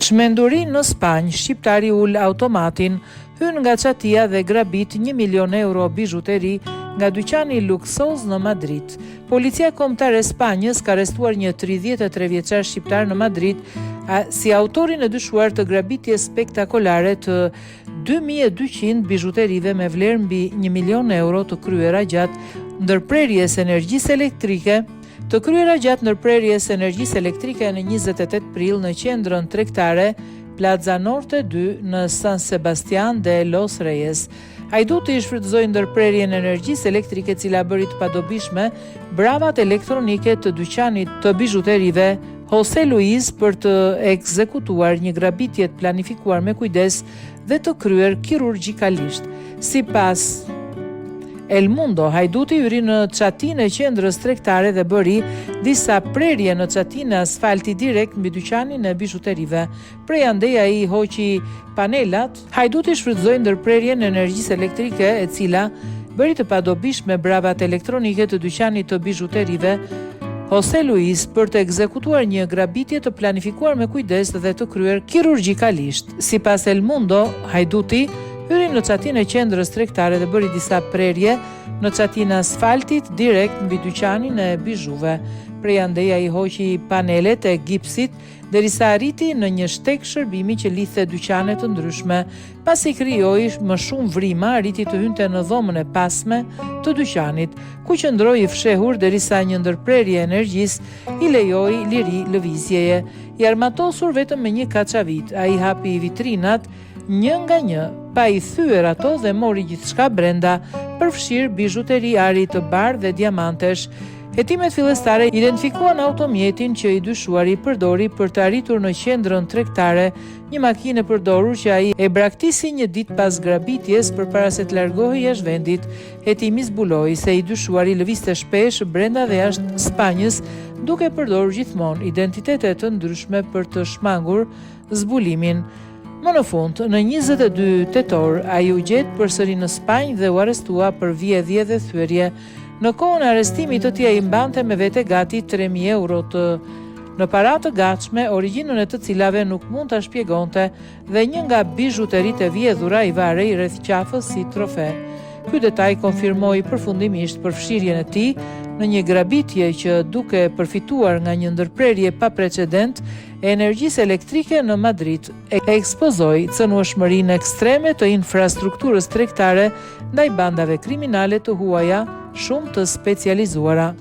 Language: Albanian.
Çmenduri në Spanjë, shqiptari ul automatin, hyn nga çatia dhe grabit 1 milion euro bizhuteri nga dyqani luksoz në Madrid. Policia kombëtare e Spanjës ka arrestuar një 33 vjeçar shqiptar në Madrid si autorin e dyshuar të grabitjes spektakolare të 2200 bizhuterive me vlerë mbi 1 milion euro të kryera gjatë ndërprerjes energjisë elektrike në 28 prill në qendrën tregtare Plaza Norte 2 në San Sebastián de los Reyes. Hajduti i shfrytëzoi ndërprerjen e energjisë elektrike, e cila bëri të padobishme bravat elektronike të dyqanit të bizhuterive Jose Luis për të ekzekutuar një grabitje të planifikuar me kujdes dhe të kryer kirurgjikalisht. Sipas El Mundo, hajduti hyri në çatinë e qendrës tregtare dhe bëri disa prerje në çatinë e asfaltit direkt mbi dyqanin e bizhuterive. Prej andej ai hoqi panelat. Hajduti shfrytëzoi ndërprerjen e energjisë elektrike, e cila bëri të padobishme bravat elektronike të dyqanit të bizhuterive Jose Luis për të ekzekutuar një grabitje të planifikuar me kujdes dhe të kryer kirurgjikalisht. Sipas El Mundo, hajduti hyri në çatinë e qendrës tregtare dhe bëri disa prerje në çatinë e asfaltit direkt mbi dyqanin e bizhuve. Prej andej ai hoqi panelet e gipsit derisa arriti në një shteg shërbimi që lidhte dyqane të ndryshme. Pasi krijoi më shumë vrima, arriti të hynte në dhomën e pasme të dyqanit, ku qëndroi i fshehur derisa një ndërprerje e energjisë i lejoi liri lëvizjeje. I armatosur vetëm me një kaçavit, ai hapi vitrinat një nga një, pa i thyer ato dhe mori gjithçka brenda, përfshirë bizhuteri, ari të bardhë dhe diamantesh. Hetimet fillestare identifikuan automjetin që i dyshuari përdori për të arritur në qendrën tregtare, një makinë e përdorur që ai e braktisi një ditë pas grabitjes përpara se të largohej jashtë vendit. Hetimi zbuloi se i dyshuari lëvizte shpesh brenda dhe jashtë Spanjës, duke përdorur gjithmonë identitete të ndryshme për të shmangur zbulimin. Më në fund, në 22 tetor, ai u gjet përsëri në Spanjë dhe u arrestua për vjedhje dhe thyerje. Në kohën e arrestimit të tij ai mbante me vete gati 3.000 euro në para të gatshme, origjinën e të cilave nuk mund ta shpjegonte, dhe një nga bizhuteritë e vjedhura i varrej rreth qafës si trofe. Ky detaj konfirmoi përfundimisht përfshirjen e tij në një grabitje që, duke përfituar nga një ndërprerje pa precedent e energjisë elektrike në Madrid, ekspozoi cënueshmërinë ekstreme të infrastrukturës tregtare ndaj bandave kriminale të huaja shumë të specializuara.